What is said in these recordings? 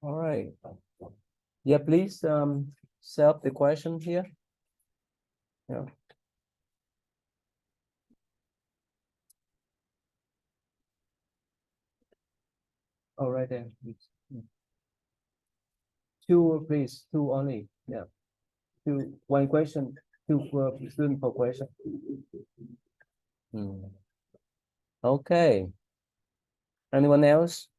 All right. Yeah, please set up the question here. Yeah. All right then. Two, please. Two only. Yeah. Two. One question. Two student per question. Okay. Anyone else?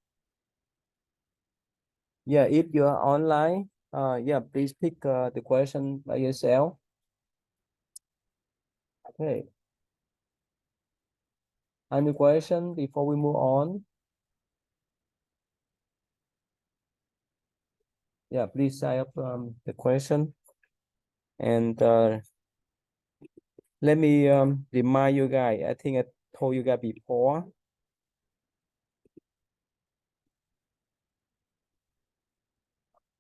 Yeah, if you are online, yeah, please pick the question by yourself. Okay. Any question before we move on? Yeah, please type up the question. And let me remind you guys, I think I told you guys before.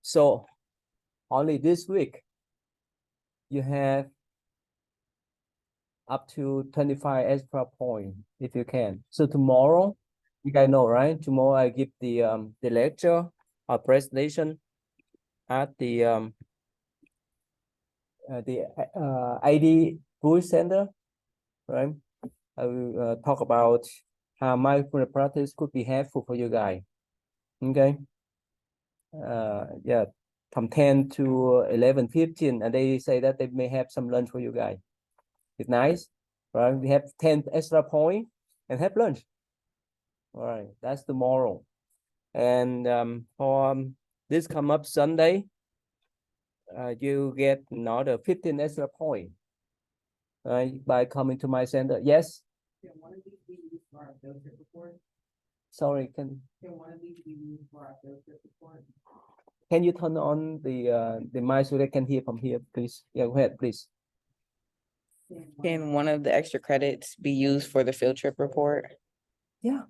So only this week, you have up to 25 extra points if you can. So tomorrow, you guys know, right? Tomorrow I give the lecture or presentation at the ID Bush Center, right? I will talk about how mindfulness practice could be helpful for you guys. Okay. Yeah, from 10 to 11:15, and they say that they may have some lunch for you guys. It's nice, right? We have 10 extra points and have lunch. All right, that's tomorrow. And for this come up Sunday, you get another 15 extra points, right, by coming to my center. Yes. Can one of these be used for our field trip report? Sorry, can one of these be used for our field trip report? Can you turn on the mic so they can hear from here, please? Yeah, go ahead, please. Can one of the extra credits be used for the field trip report? Yeah,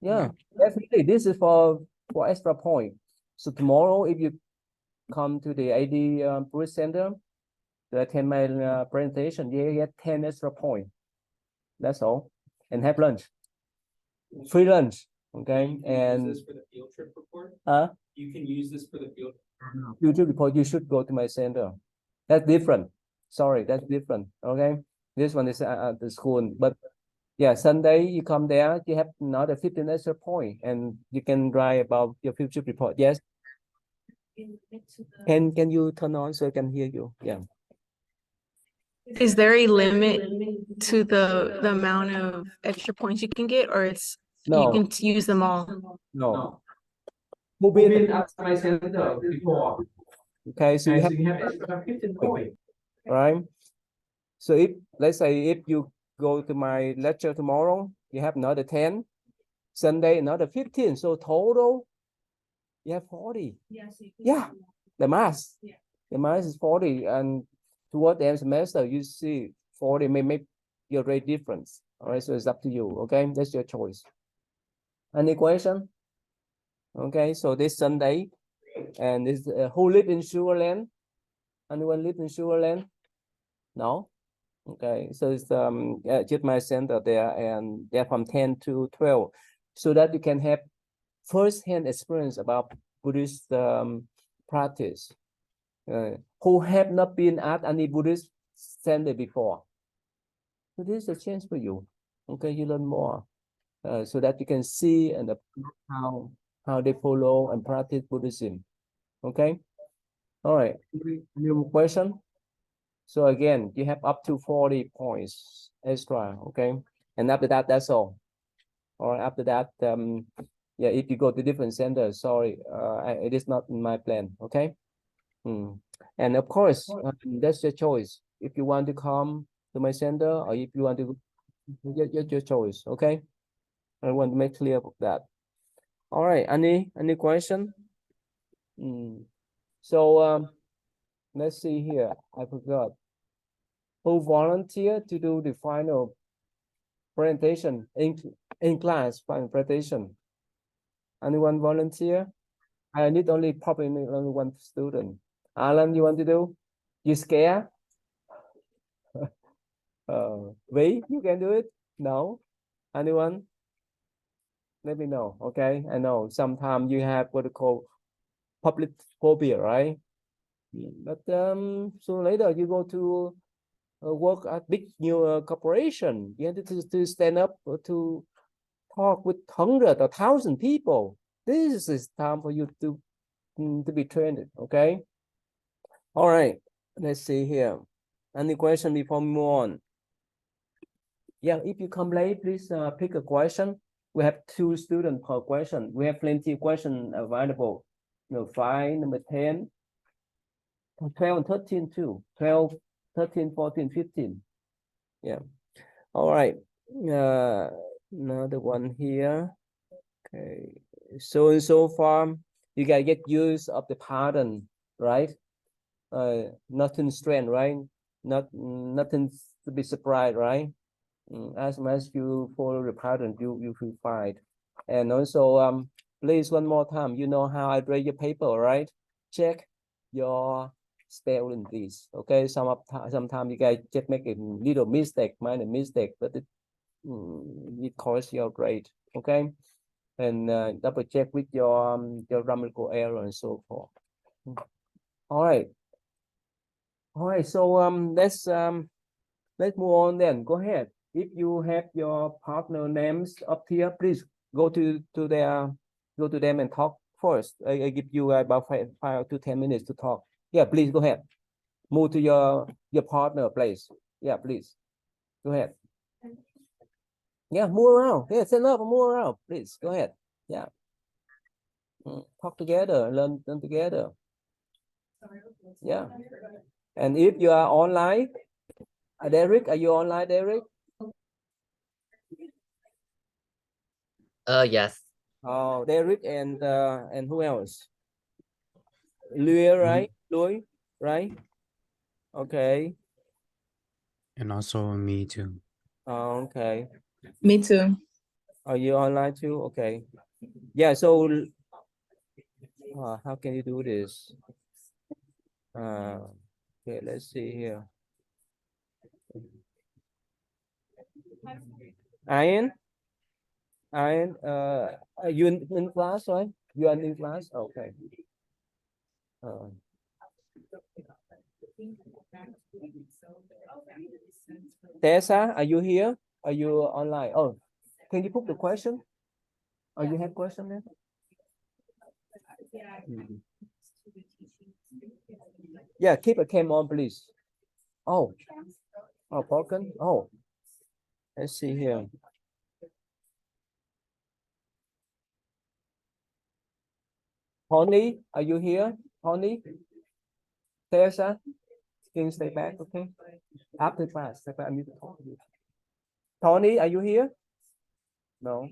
definitely. This is for extra point. So tomorrow, if you come to the ID Bruce Center to attend my presentation, you get 10 extra point. That's all, and have lunch, free lunch. Okay, and use this for the field trip report? You can use this for the field report. You should go to my center. That's different. Sorry, that's different. Okay, this one is at the school, but yeah, Sunday you come there, you have another 15 extra point, and you can write about your future report. Yes. Can you turn on so I can hear you? Yeah. Is there a limit to the amount of extra points you can get, or it's you can use them all? No. We've been at my center before. Okay, so you have extra 15 points. right. So if let's say if you go to my lecture tomorrow, you have another 10, Sunday another 15. So total you have 40. Yeah, the math. Yeah. The math is 40, and toward the end semester you see 40 may make your rate difference. All right, so it's up to you. Okay, that's your choice. Any question? Okay, so this Sunday, and this who live in Sugarland? Anyone live in Sugarland? No. Okay, so it's just my center there, and they're from 10 to 12, so that you can have first-hand experience about Buddhist practice. Who have not been at any Buddhist center before. So this is a chance for you. Okay, you learn more, so that you can see and how they follow and practice Buddhism. Okay. All right. Any more question? So again, you have up to 40 points extra. Okay, and after that, that's all. Or after that, yeah, if you go to different centers, sorry, it is not in my plan. Okay. And of course, that's your choice. If you want to come to my center, or if you want to, your choice. Okay. I want to make clear that. All right. Any question? So let's see here. I forgot. Who volunteered to do the final presentation in class final presentation? Anyone volunteer? I need probably only one student. Alan, you want to do? You scared? Wei, you can do it? No? Anyone? Let me know. Okay, I know sometimes you have what you call public phobia, right? But so later you go to work at big new corporation. You have to stand up to talk with hundred or thousand people. This is time for you to be trained. Okay. All right. Let's see here. Any question before we move on? Yeah, if you come late, please pick a question. We have 2 students per question. We have plenty of questions available. 5, number 10, 12, and 13 too. 12, 13, 14, 15. Yeah. All right. Another one here. Okay. So far, you gotta get used of the pattern, right? Nothing strange, right? Nothing to be surprised, right? As much as you follow the pattern, you feel fine. And also, please one more time, you know how I grade your paper, right? Check your spelling, please. Okay, sometimes you guys just make a little mistake, minor mistake, but it costs your grade. Okay, and double check with your grammatical error and so forth. All right. So let's move on then. Go ahead. If you have your partner names up here, please go to them and talk first. I give you about 5 to 10 minutes to talk. Yeah, please go ahead. Move to your partner place. Yeah, please. Go ahead. Yeah, move around. Yeah, stand up and move around. Please go ahead. Yeah. Talk together, learn together. Yeah. And if you are online, Derek, are you online, Derek? Yes. Oh, Derek and who else? Louis, right? Louis, right? Okay. And also me too. Oh, okay. Me too. Are you online too? Okay. Yeah. So, how can you do this? Okay. Let's see here. Ian, are you in class, right? You are in class. Okay. Tessa, are you here? Are you online? Oh, can you put the question? Oh, you have question there? Yeah, keep a cam on, please. Oh, broken. Oh, let's see here. Tony, are you here? Tony? Tessa? Can you stay back, okay? After class, stay back. I need to talk to you. Tony, are you here? No.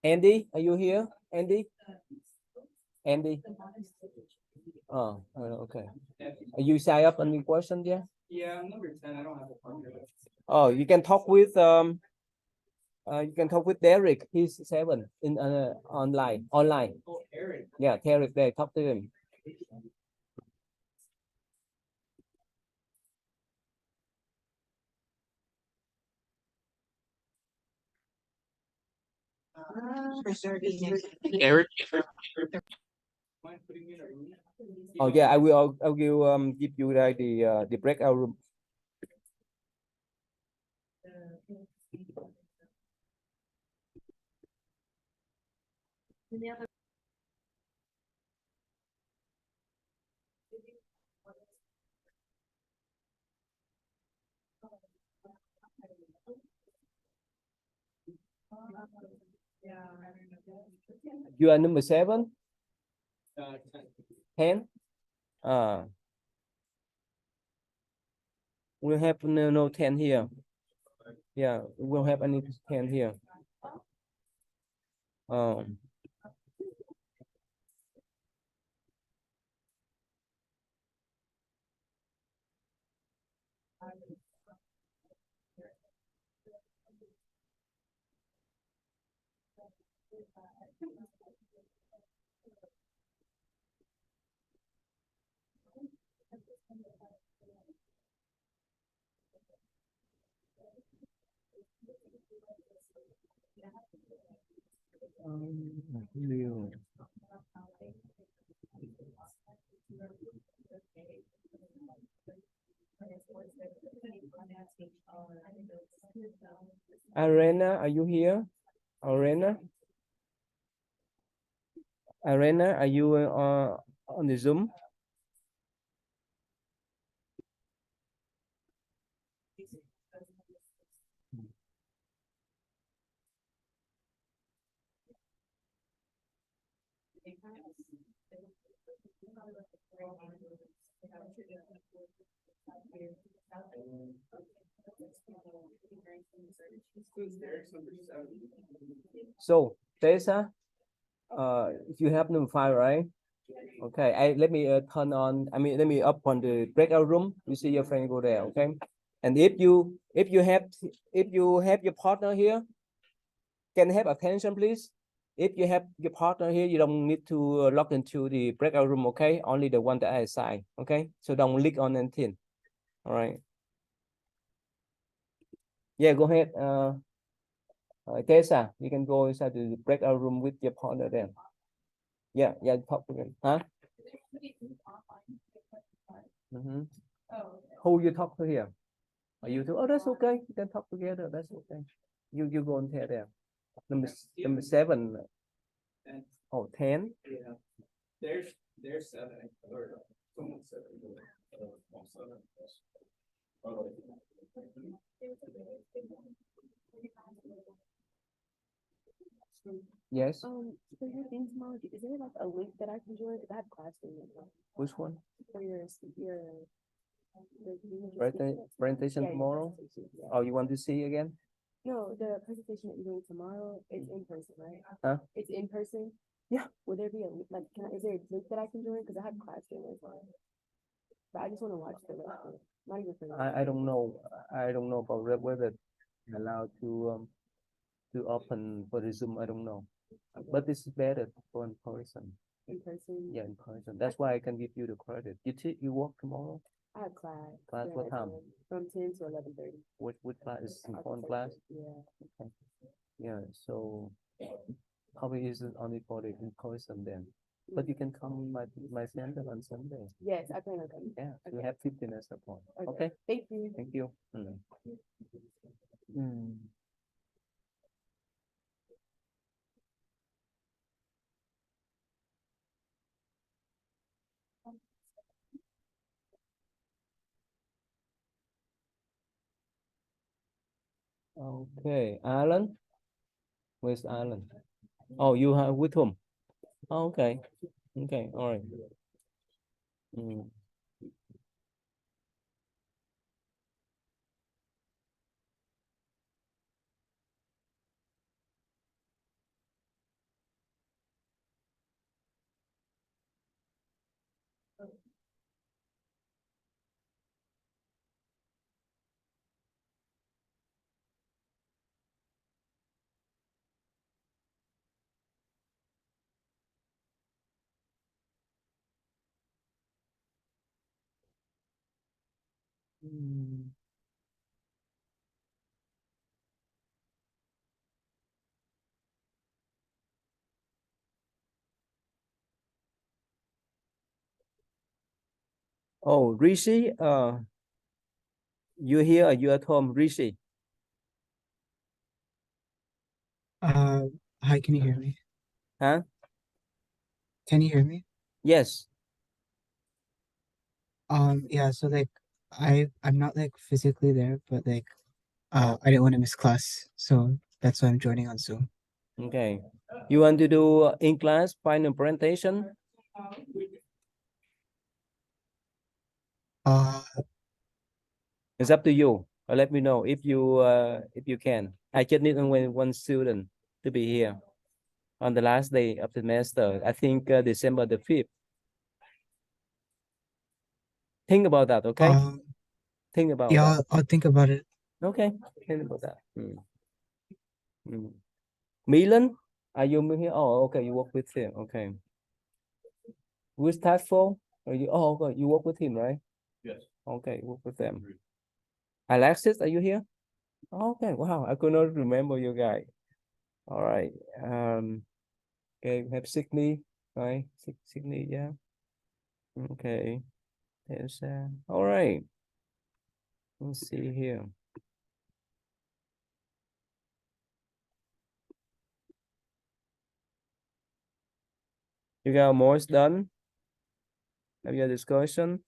Andy, are you here? Andy? Andy? Oh, okay. Are you sign up any question there? Yeah, I'm number 10. I don't have a partner. Oh, you can talk with Derek. He's 7 in online. Oh, Eric. Yeah, Derek there. Talk to him. Eric. Mind putting me in a room? Oh yeah, I will give you like the breakout room. You are number 7? 10? We'll have no 10 here. Yeah, we'll have any 10 here. Liêu. Arena, are you here? Arena? Arena, are you on the Zoom? So, Tessa, you have number 5, right? Okay, let me turn on. Let me up on the breakout room. You see your friend go there, okay? And if you have your partner here, can I have attention, please? If you have your partner here, you don't need to log into the breakout room, okay? Only the one that I assign, okay? So don't click on anything. All right. Yeah, go ahead. Tessa, you can go inside the breakout room with your partner then. Yeah, talk to them. Huh? Who you talk to here? Are you two? Oh, that's okay. You can talk together. That's okay. You go and there. Number 7. Oh, 10. Yeah. There's 7 or someone's 7. Yes. For your thing tomorrow, is there like a link that I can join? Because I have class tomorrow. Which one? For your Presentation Yeah, your tomorrow. presentation, yeah. Oh, you want to see again? No, the presentation that you're doing tomorrow is in person, right? Huh? It's in person? Yeah. Will there be is there a link that I can join? Because I have class tomorrow. But I just want to watch the lecture. Not even for I don't know. I don't know about whether allowed to open for the Zoom. I don't know. But this is better for in person. in person. Yeah, in person. That's why I can give you the credit. You work tomorrow? I have class. Class what time? From 10 to 11:30. Which class is important class? Yeah. Okay. Yeah. So probably isn't only for the in person then. But you can come my center on Sunday. Yes, I plan on coming. Yeah, you Okay. have 15 minutes support. Okay. Okay. Thank you. Thank you. Okay, Alan. Where's Alan? Oh, you are with whom? Oh, okay. Okay, all right. Oh, Rishi, you here or you at home, Rishi? Hi, can you hear me? Huh? Can you hear me? Yes. Yeah, so like I'm not like physically there, but like I didn't want to miss class, so that's why I'm joining on Zoom. Okay. You want to do in class final presentation? It's up to you. Let me know if you can. I just need only one student to be here on the last day of the semester. I think December the 5th. Think about that, okay? Think about Yeah, that. I'll think about it. Okay, think about that. Milan, are you here? Oh, okay, you work with him. Okay. With task for? Are you? Oh, okay, you work with him, right? Yes. Okay, work with them. Alexis, are you here? Okay, wow, I could not remember you guys. All right. Okay, we have Sydney, right? Sydney, yeah. Okay. There's all right. Let's see here. You got more done? Have your discussion?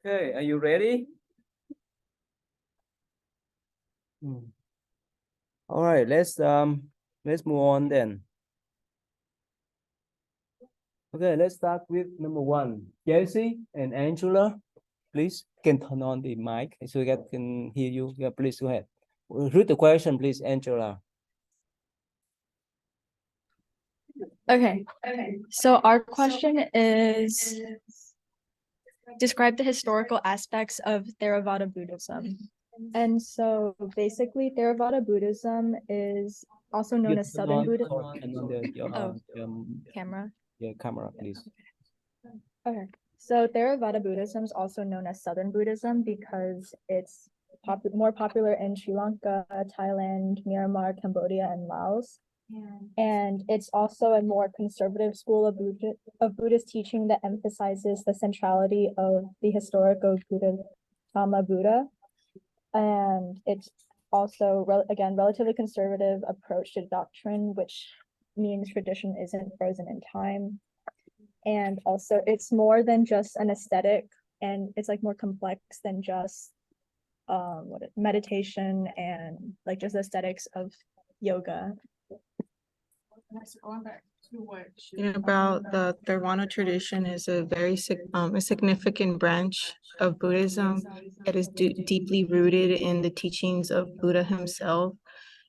Okay, are you ready? All right, let's move on then. Okay, let's start with number one. Jesse and Angela, please can turn on the mic so we can hear you. Yeah, please go ahead. Read the question, please, Angela. Okay, so our question is describe the historical aspects of Theravada Buddhism. And so basically Theravada Buddhism is also known as Southern Buddhism. And on the Oh. Camera. yeah, camera, please. Okay, so Theravada Buddhism is also known as Southern Buddhism because it's more popular in Sri Lanka, Thailand, Myanmar, Cambodia, and Laos. And it's also a more conservative school of Buddhist teaching that emphasizes the centrality of the historical Gautama Buddha. And it's also, again, relatively conservative approach to doctrine, which means tradition isn't frozen in time. And also it's more than just an aesthetic, and it's like more complex than just meditation and like just aesthetics of yoga. About the Theravada tradition is a very a significant branch of Buddhism that is deeply rooted in the teachings of Buddha himself.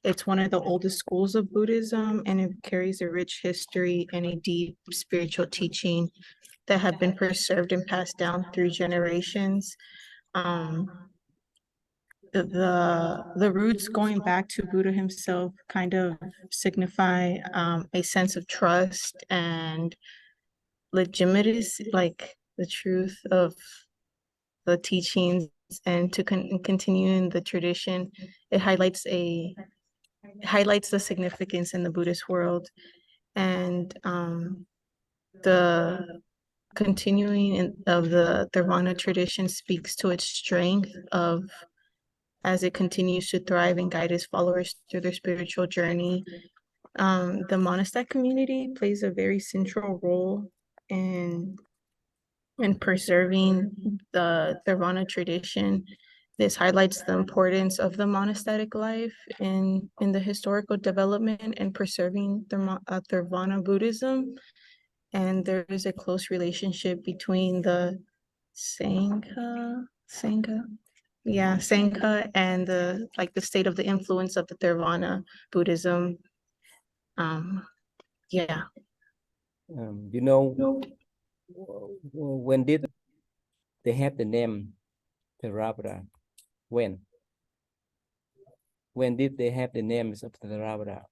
It's one of the oldest schools of Buddhism, and it carries a rich history and a deep spiritual teaching that have been preserved and passed down through generations. The roots going back to Buddha himself kind of signify a sense of trust and legitimacy, like the truth of the teachings, and to continue in the tradition. It highlights the significance in the Buddhist world, and the continuing of the Theravada tradition speaks to its strength as it continues to thrive and guide its followers through their spiritual journey. The monastic community plays a very central role in preserving the Theravada tradition. This highlights the importance of the monastic life in the historical development and preserving Theravada Buddhism. And there is a close relationship between the Sangha and the state of the influence of the Theravada Buddhism. Yeah. You know, when did they have the name Theravada? When did they have the names of the Theravada?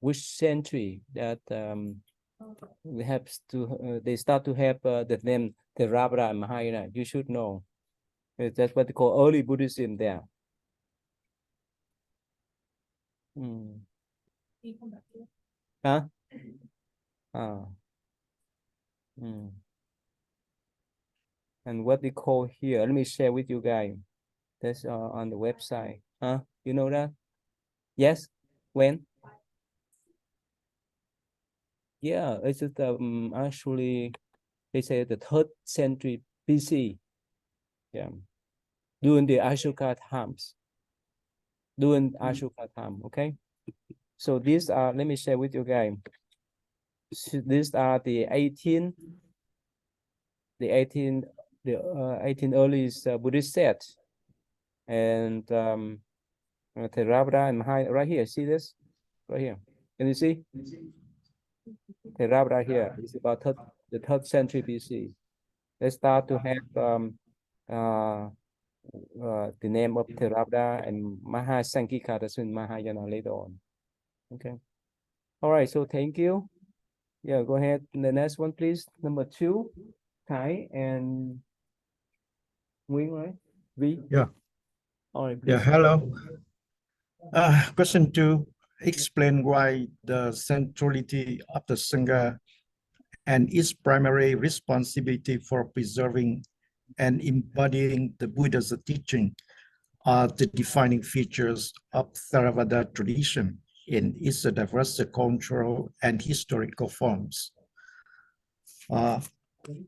which century that we have to they start to have the name Theravada and Mahayana. You should know. That's what they call early Buddhism there. Huh? Ah. And what they call here, let me share with you guys. That's on the website. Huh? You know that? Yes? When? Yeah, it's actually they say the 3rd century BC. Yeah. During the Ashoka times. During Ashoka time, okay? So these are, let me share with you guys. So these are the 18 earliest Buddhist sects. And Theravada and Mahayana right here, see this? Right here. Can you see? Theravada here is about the 3rd century BC. They start to have the name of Theravada and Mahasanghika, that's in Mahayana later on. Okay. All right, so thank you. Yeah, go ahead. The next one, please. Number 2, Kai and Wing, right? V? Yeah. All right, Yeah, please. hello. Question 2, explain why the centrality of the Sangha and its primary responsibility for preserving and embodying the Buddha's teaching are the defining features of Theravada tradition in its diverse cultural and historical forms. The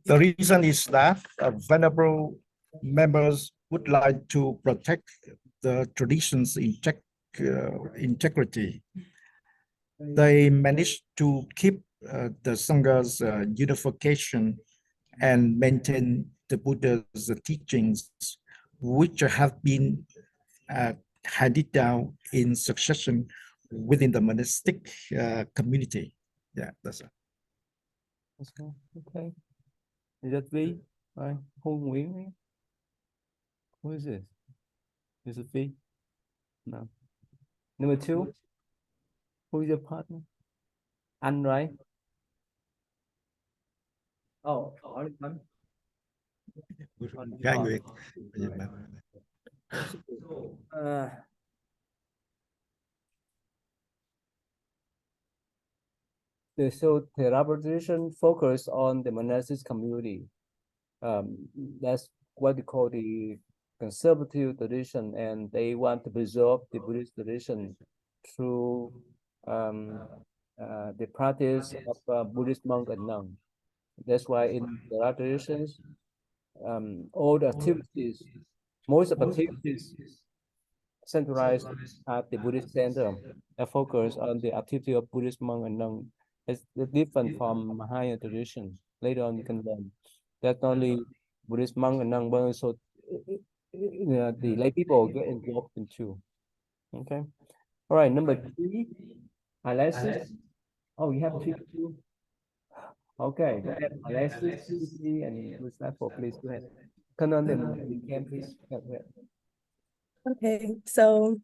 reason is that venerable members would like to protect the tradition's integrity. They managed to keep the Sangha's unification and maintain the Buddha's teachings, which have been handed down in succession within the monastic community. Yeah, that's it. Okay. Is that V? Right. Hùng Nguyễn? Who is this? Is it V? No. Number 2. Who is your partner? Anh, right? Oh, only one. Hai người. So Theravada tradition focus on the monastic community. That's what they call the conservative tradition, and they want to preserve the Buddhist tradition through the practice of Buddhist monk and nun. That's why in Theravada traditions, all the activities, most of the activities centralized at the Buddhist center are focused on the activity of Buddhist monk and nun. It's different from Mahayana tradition. Later on, you can learn that not only Buddhist monk and nun, but also the lay people get involved in too. Okay. All right. Number 3, Alexis. Oh, you have 3 too. Okay. Go ahead. Alexis, Susie, and who's that for? Please go ahead. Turn on the cam, please. Go ahead. Okay, so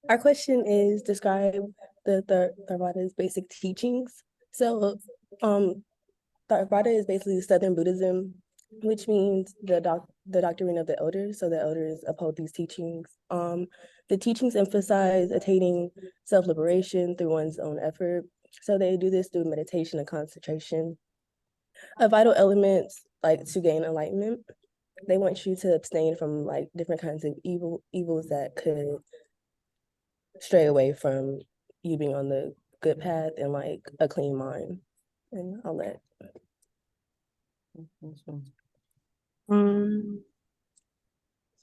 our question is describe the Theravada's basic teachings. So Theravada is basically Southern Buddhism, which means the doctrine of the elders. So the elders uphold these teachings. The teachings emphasize attaining self-liberation through one's own effort. So they do this through meditation and concentration. A vital element, like to gain enlightenment, they want you to abstain from like different kinds of evils that could stray away from you being on the good path and like a clean mind. And I'll let.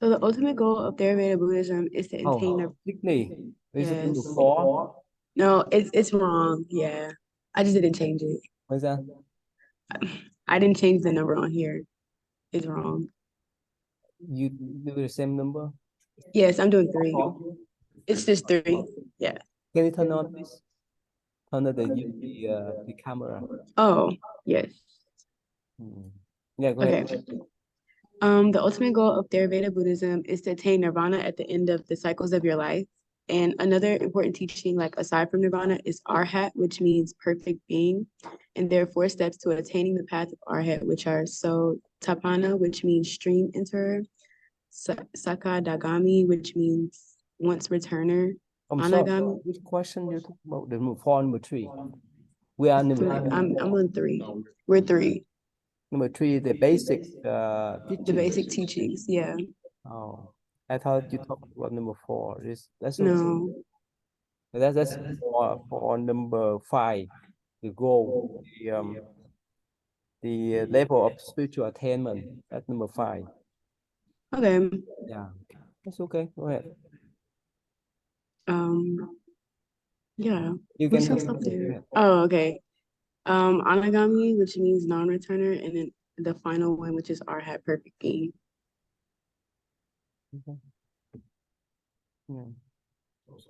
So the ultimate goal of Theravada Buddhism is to attain the. Sydney. Is it number Yes. 4? No, it's wrong. Yeah, I just didn't change it. What's that? I didn't change the number on here. It's wrong. You do the same number? Yes, I'm doing 3. It's just 3. Yeah. Can you turn on, please? Turn on the camera. Oh, yes. Yeah, go ahead. Okay. The ultimate goal of Theravada Buddhism is to attain nirvana at the end of the cycles of your life. And another important teaching, like aside from nirvana, is arhat, which means perfect being. And there are 4 steps to attaining the path of arhat, which are tapana, which means stream enterer, sakadagami, which means once returner. I'm sorry, Anagami. which question you talk about? The number 4, number 3. We are number I'm on 3. We're 3. number 3, the basic The teaching. basic teachings, yeah. Oh, I thought you talked about number 4. That's okay. No. That's for number 5. The goal, the level of spiritual attainment. That's number 5. Okay. Yeah, that's okay. Go ahead. Yeah. You We can should go stop ahead. there. Oh, okay. Anagami, which means non-returner, and then the final one, which is arhat, perfect being. Okay. Yeah.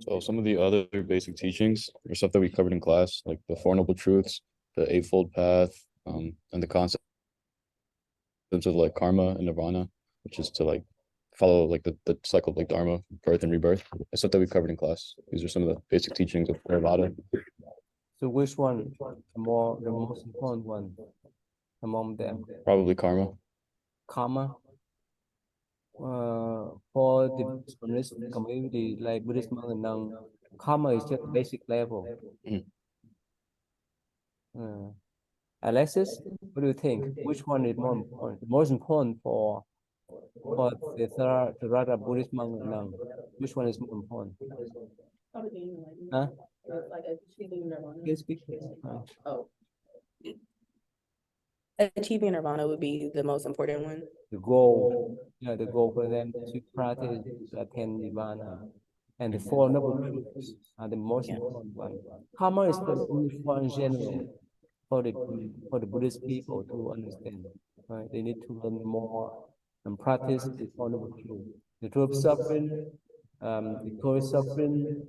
So some of the other basic teachings or stuff that we covered in class, like the Four Noble Truths, the Eightfold Path, and the concepts of like karma and nirvana, which is to like follow like the cycle of like dharma, birth and rebirth. That's stuff that we covered in class. These are some of the basic teachings of Theravada. So which one the most important one among them? Probably karma. Karma. For the Buddhist community like Buddhist monk and nun, karma is just basic level. Alexis, what do you think? Which one is more important? The most important for the Theravada Buddhist monk and nun? Which one is more important? Huh? Can speak. Achieving nirvana would be the most important one. The goal, the goal for them to practice attain nirvana, and the 4 noble truths are the most important one. Karma is the one in general for the Buddhist people to understand. Right? They need to learn more and practice the 4 noble truths: the truth of suffering, the cause of suffering,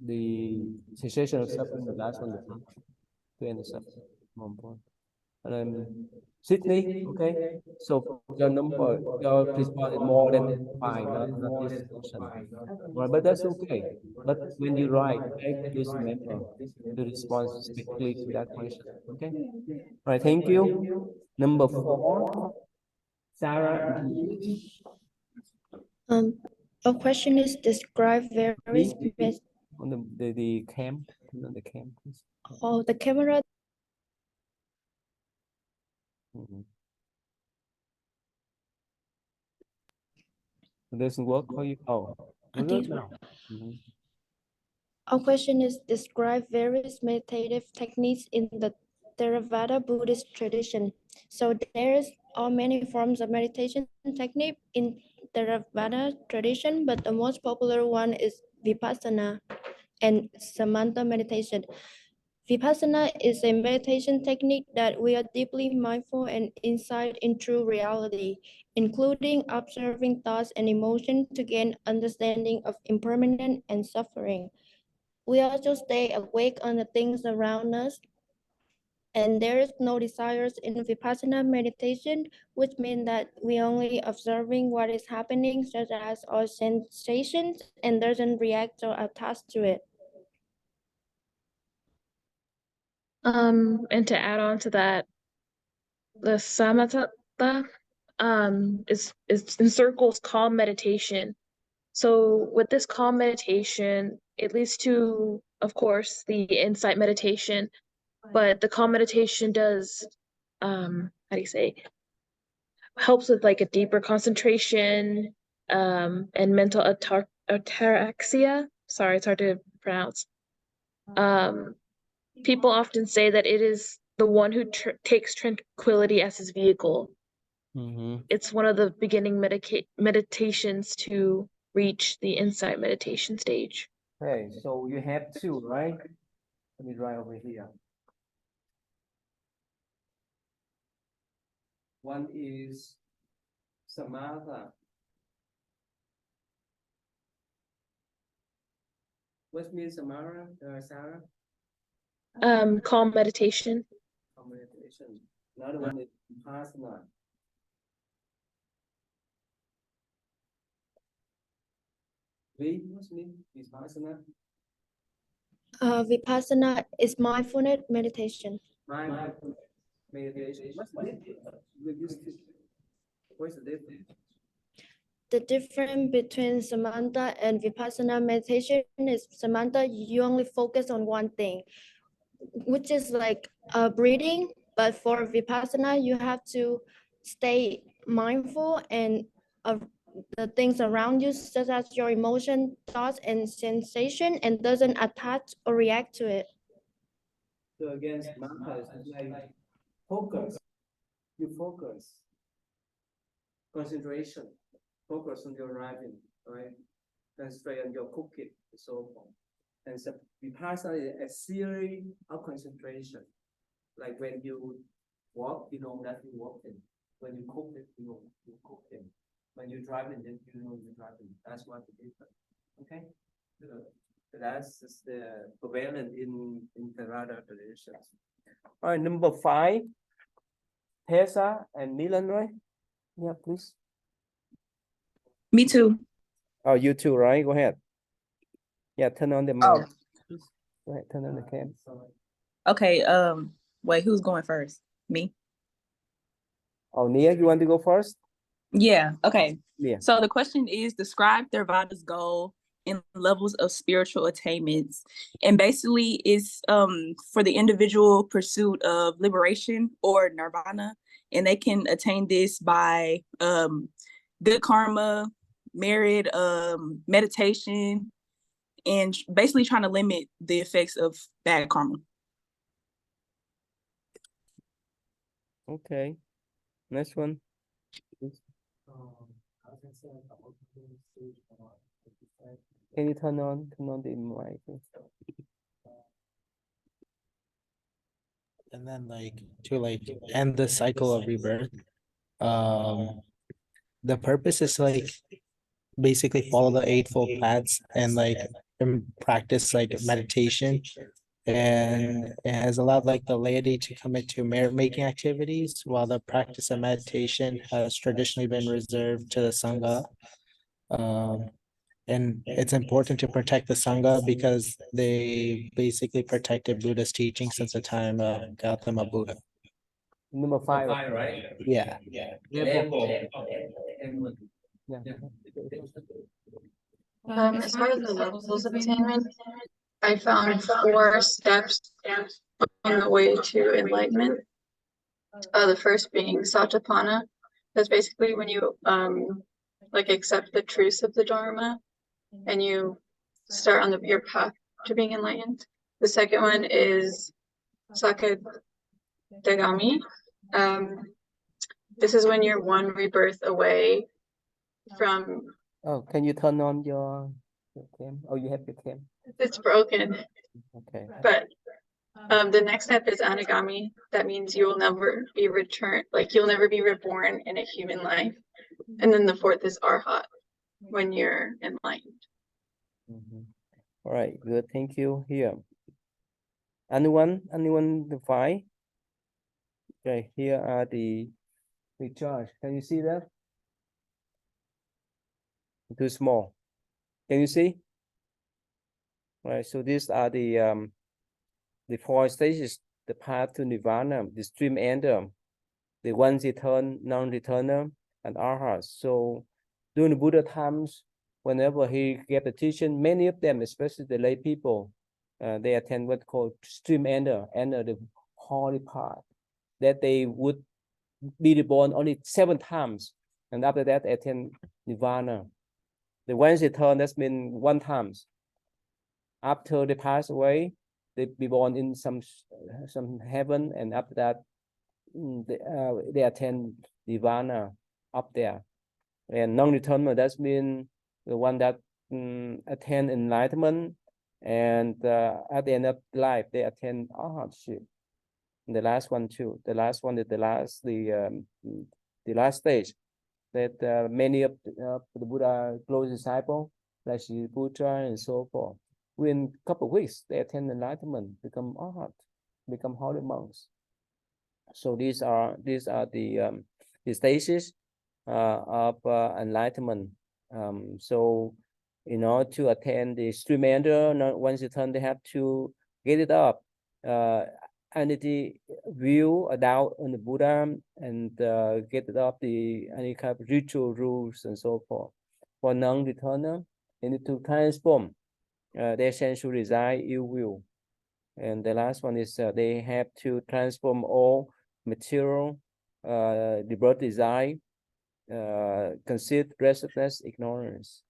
the cessation of suffering, the last one, the function to end the suffering. More important. Sydney, okay. So your response is more than 5, not this question. Well, but that's okay. But when you write, please remember to respond strictly to that question. Okay. All right. Thank you. Number 4, Sarah. A question is describe various On the cam, on the cam, please. Oh, the camera. It doesn't work for you. Oh, I think it's now. Our question is describe various meditative techniques in the Theravada Buddhist tradition. So there's many forms of meditation technique in Theravada tradition, but the most popular one is Vipassana and Samatha meditation. Vipassana is a meditation technique that we are deeply mindful and insight into reality, including observing thoughts and emotions to gain understanding of impermanence and suffering. We also stay awake on the things around us, and there is no desires in Vipassana meditation, which means that we only observing what is happening, such as our sensations, and doesn't react or attach to it. And to add on to that, the samatha is encircles calm meditation. So with this calm meditation, it leads to, of course, the insight meditation, but the calm meditation does, helps with like a deeper concentration, and mental ataraxia. Sorry, it's hard to pronounce. People often say that it is the one who takes tranquility as his vehicle. It's one of the beginning meditations to reach the insight meditation stage. Okay, so you have 2, right? Let me write over here. One is Samatha. What means Samatha, Sarah? Calm meditation. Calm meditation. Another one is Vipassana. What's mean? Vipassana. Vipassana is mindfulness meditation. Mindfulness meditation. What's the difference? What's the difference? The difference between Samatha and Vipassana meditation is Samatha, you only focus on one thing, which is like breathing. But for Vipassana, you have to stay mindful and of the things around you, such as your emotion, thoughts, and sensation, and doesn't attach or react to it. So again, Samatha is like focus. You focus. Concentration. Focus on your driving, right? Concentrate on your cooking, and so forth. And so Vipassana is a series of concentration. Like when you walk, you know that you're walking. When you cook it, you know you're cooking. When you're driving, then you know you're driving. That's what the difference. Okay? So that's just the prevalent in Theravada traditions. All right, number 5. Tessa and Milan, right? Yeah, please. Me too. Oh, you too, right? Go ahead. Yeah, turn on the mic. Go ahead, turn on the cam. Okay, wait, who's going first? Me? Oh, Nia, you want to go first? Yeah, okay. Yeah. So the question is, describe Theravada's goal and levels of spiritual attainments. And basically it's for the individual pursuit of liberation or nirvana. And they can attain this by good karma, merit, meditation, and basically trying to limit the effects of bad karma. Okay. Next one. Can you turn on the mic? And then to end the cycle of rebirth. The purpose is basically follow the Eightfold Paths and practice meditation, and it has allowed the laity to commit to merit-making activities, while the practice of meditation has traditionally been reserved to the Sangha. And it's important to protect the Sangha because they basically protected Buddha's teaching since the time of Gautama Buddha. Number 5, right? Yeah. As far as the levels of attainment, I found 4 steps on the way to enlightenment. The first being Satipatthana. That's basically when you accept the truths of the Dharma and you start on your path to being enlightened. The second one is Sakadagami. This is when you're one rebirth away from. Oh, can you turn on your cam? Oh, you have your cam. It's broken. Okay. But the next step is Anagami. That means you will never be returned, you'll never be reborn in a human life. And then the 4th is Arhat, when you're enlightened. All right, good. Thank you. Here. Anyone the 5? Okay, here are the charge. Can you see that? Too small. Can you see? All right, so these are the 4 stages: the path to nirvana, the stream ender, the one return, non-returner, and arhat. So during the Buddha times, whenever he gave the teaching, many of them, especially the lay people, they attend what's called stream ender, the holy path, that they would be reborn only 7 times, and after that attend nirvana. The ones return, that's mean 1 time. After they pass away, they be born in some heaven, and after that they attend nirvana up there. And non-returnment, that's mean the one that attend enlightenment, and at the end of life they attend arhatship. The last one too. The last one is the last stage that many of the Buddha close disciple, like Shriputra and so forth, within a couple of weeks they attend enlightenment, become arhat, become holy monks. So these are the stages of enlightenment. So in order to attend the street meander. Now, once you turn, they have to get it up. Any view down on the Buddha and get it up the any kind of ritual rules and so forth. For non-returner, they need to transform their sensual desire, ill will. And the last one is they have to transform all material, the birth desire, conceit, restlessness, ignorance.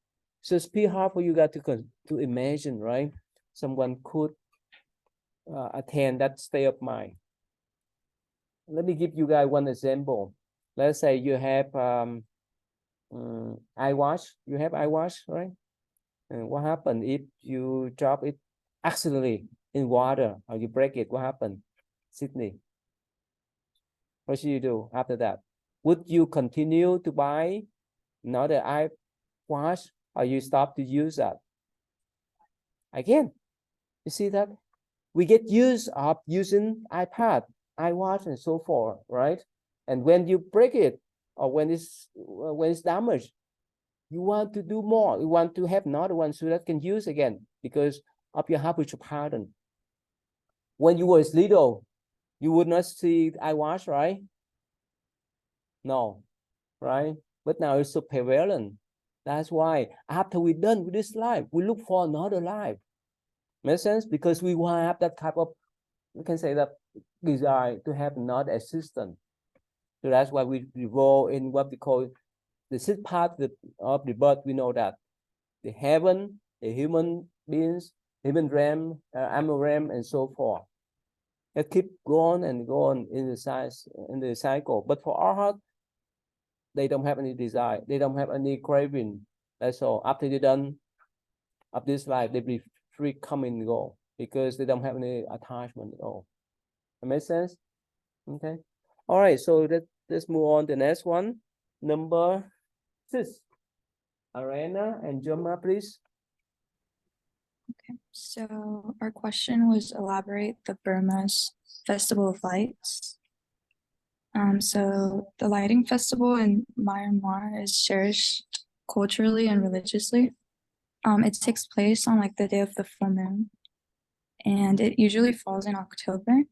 So it's pretty hard for you guys to imagine, right? Someone could attain that state of mind. Let me give you guys one example. Let's say you have eye wash. You have eye wash, right? And what happened if you drop it accidentally in water or you break it? What happened, Sydney? What should you do after that? Would you continue to buy another eye wash or you stop to use that? Again, you see that? We get used of using iPad, iWatch, and so forth, right? And when you break it or when it's damaged, you want to do more. You want to have another one so that can use again because of your habitual pattern. When you was little, you would not see iWatch, right? No, right? But now it's so prevalent. That's why after we're done with this life, we look for another life. Make sense? Because we want to have that type of, we can say that desire to have another assistant. So that's why we evolve in what we call the sixth part of the birth. We know that the heaven, the human beings, human realm, animal realm, and so forth. It keep going and going in the cycle. But for our heart, they don't have any desire. They don't have any craving. That's all. After they're done of this life, they be free come and go because they don't have any attachment at all. That makes sense? Okay. All right. So let's move on to the next one. Number 6. Arena and Joma, please. Okay, so our question was elaborate the Burma's Festival of Lights. So the lighting festival in Myanmar is cherished culturally and religiously. It takes place on like the day of the full moon, and it usually falls in October.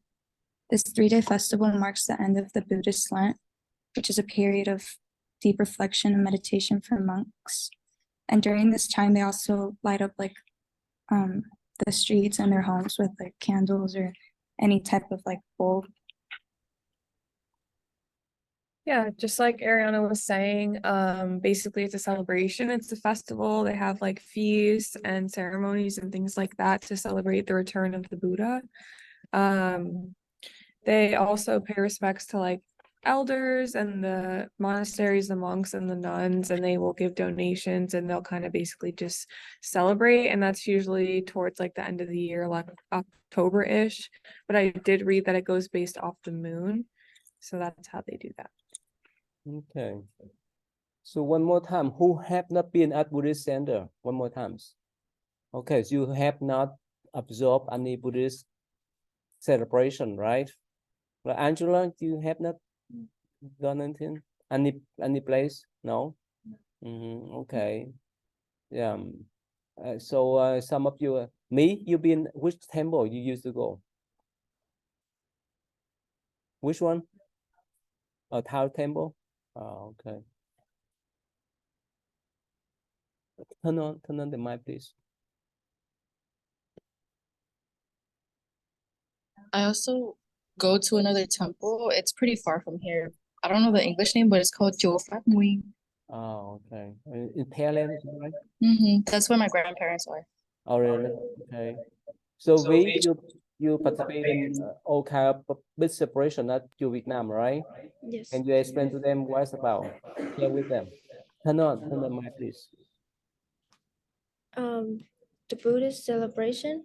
This 3-day festival marks the end of the Buddhist Lent, which is a period of deep reflection and meditation for monks. And during this time, they also light up like the streets and their homes with like candles or any type of like bulb. Yeah, just like Ariana was saying, basically it's a celebration, it's a festival. They have like feasts and ceremonies and things like that to celebrate the return of the Buddha. They also pay respects to like elders and the monasteries, the monks and the nuns, and they will give donations and they'll kind of basically just celebrate. And that's usually towards like the end of the year, like October-ish. But I did read that it goes based off the moon. So that's how they do that. Okay. So one more time, who have not been at Buddhist center? One more time. Okay, so you have not absorbed any Buddhist celebration, right? Well, Angela, you have not done anything? Any place? No? Okay. Yeah. So some of you, you been, which temple you used to go? Which one? Tao temple? Oh, okay. Turn on the mic, please. I also go to another temple. It's pretty far from here. I don't know the English name, but it's called Chùa Pháp Nguyen. Oh, okay. In Thailand, right? That's where my grandparents are. Oh, really? Okay. So you participate in all kind of big celebration at your Vietnam, right? Yes. And you explain to them what's about. Share with them. Turn on the mic, please. The Buddhist celebration.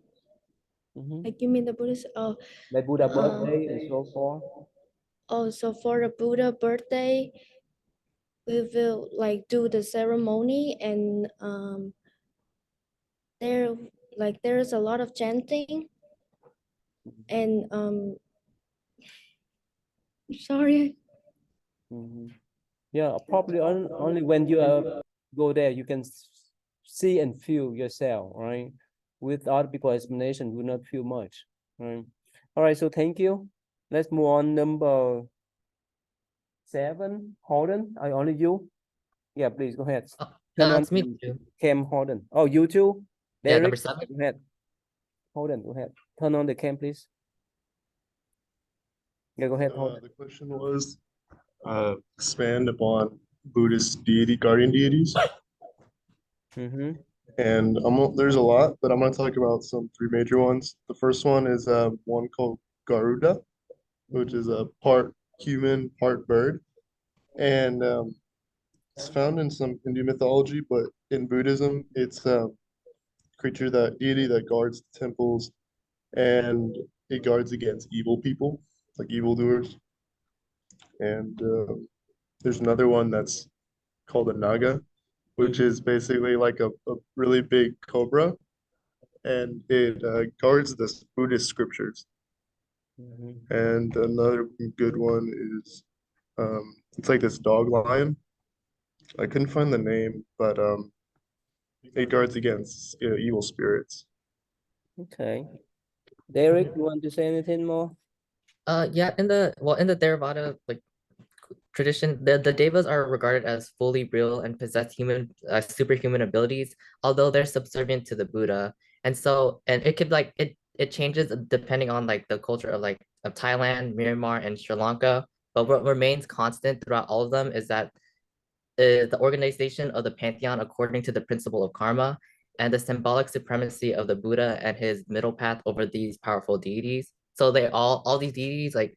Like you mean the Buddhist? Oh, Like Buddha birthday and so forth. Oh, so for the Buddha birthday, we will like do the ceremony and there's a lot of chanting and sorry. Yeah, probably only when you go there you can see and feel yourself, right? With other people's explanation, you will not feel much, right? All right, so thank you. Let's move on. Number 7, Holden. Are only you? Yeah, please go ahead. Turn on It's me the too. cam, Holden. Oh, you too? Yeah, number Derek, 7. go ahead. Holden, go ahead. Turn on the cam, please. Yeah, go ahead, Holden. The question was expand upon Buddhist guardian deities. Mm-hmm. And there's a lot, but I'm going to talk about some 3 major ones. The first one is one called Garuda, which is a part human, part bird. And it's found in some Hindu mythology, but in Buddhism, it's a deity that guards the temples, and it guards against evil people, like evildoers. And there's another one that's called a Naga, which is basically like a really big cobra, and it guards the Buddhist scriptures. And another good one is it's like this dog lion. I couldn't find the name, but it guards against evil spirits. Okay. Derek, you want to say anything more? Yeah, in the Theravada like tradition, the devas are regarded as fully real and possess superhuman abilities, although they're subservient to the Buddha. And it could like it changes depending on like the culture of Thailand, Myanmar, and Sri Lanka. But what remains constant throughout all of them is that the organization of the pantheon according to the principle of karma and the symbolic supremacy of the Buddha and his middle path over these powerful deities. So they all these deities, like,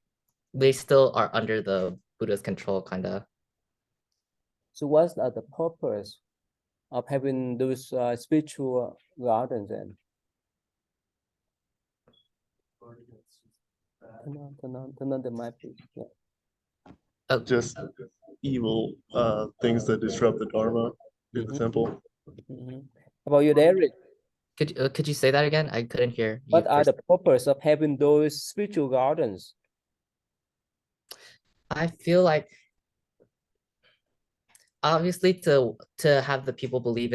they still are under the Buddha's control, kind of. So what's the purpose of having those spiritual gardens then? Turn on the mic, please. Yeah. Just evil things that disrupt the Dharma in the temple. How about you, Derek? Could you say that again? I couldn't hear you. What are the purpose of having those spiritual gardens? I feel like obviously to have the people believe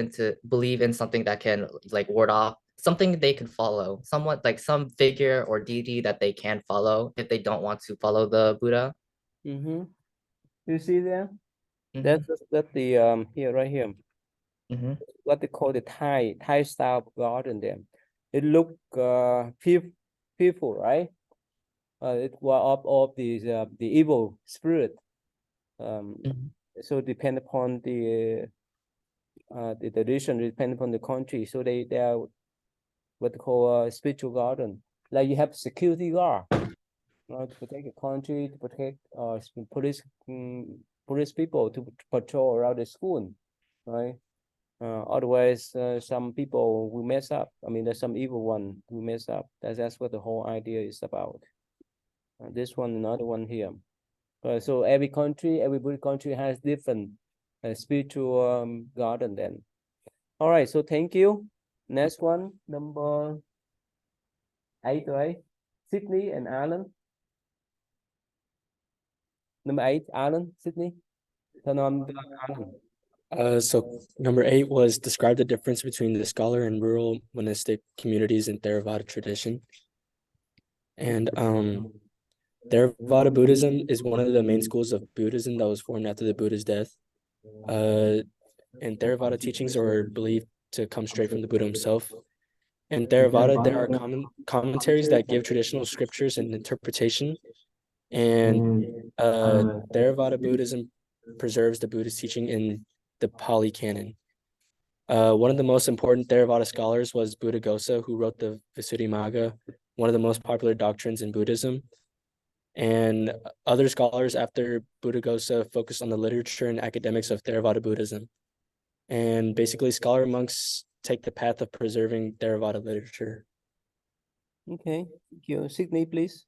in something that can like ward off something they could follow, somewhat like some figure or deity that they can follow if they don't want to follow the Buddha. You see there? That's the here, right here. What they call the Thai style garden there. It look peaceful, right? It was of the evil spirit. So depend upon the tradition, depend upon the country. So they are what they call a spiritual garden. Like you have security guard, to protect the country, to protect police people to patrol around the school, right? Otherwise, some people will mess up. I mean, there's some evil one who mess up. That's what the whole idea is about. This one, another one here. So every Buddhist country has different spiritual garden then. All right, so thank you. Next one, number 8, right? Sydney and Alan. Number 8, Alan, Sydney. Turn on Alan. So number 8 was describe the difference between the scholar and rural monastic communities in Theravada tradition. And Theravada Buddhism is one of the main schools of Buddhism that was formed after the Buddha's death. And Theravada teachings are believed to come straight from the Buddha himself. In Theravada, there are commentaries that give traditional scriptures and interpretation. And Theravada Buddhism preserves the Buddhist teaching in the Pali Canon. One of the most important Theravada scholars was Buddhaghosa, who wrote the Visuddhimagga, one of the most popular doctrines in Buddhism. And other scholars after Buddhaghosa focused on the literature and academics of Theravada Buddhism. And basically, scholar monks take the path of preserving Theravada literature. Okay, thank you. Sydney, please.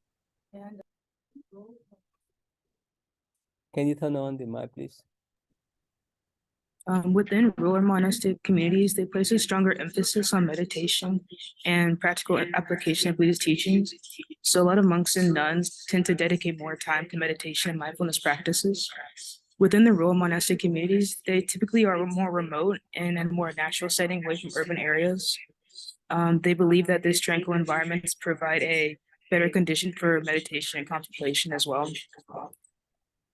Can you turn on the mic, please? Within rural monastic communities, they place a stronger emphasis on meditation and practical application of Buddhist teachings. So a lot of monks and nuns tend to dedicate more time to meditation and mindfulness practices. Within the rural monastic communities, they typically are more remote and in a more natural setting away from urban areas. They believe that these tranquil environments provide a better condition for meditation and contemplation as well.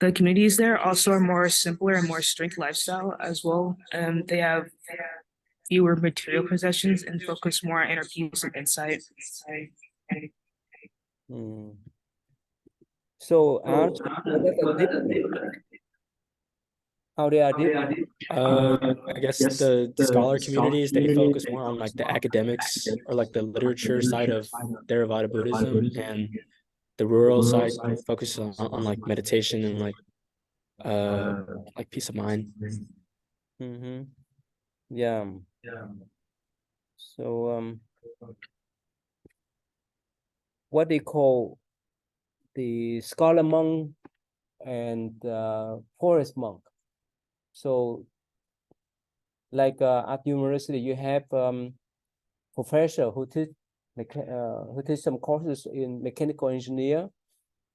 The communities there also are more simpler and more strict lifestyle as well. They have fewer material possessions and focus more on inner peace and insight. So aren't how they are different? I guess the scholar communities, they focus more on like the academics or like the literature side of Theravada Buddhism, and the rural side focuses on like meditation and like peace of mind. Yeah. So what they call the scholar monk and forest monk. So like at university, you have professor who teach some courses in mechanical engineer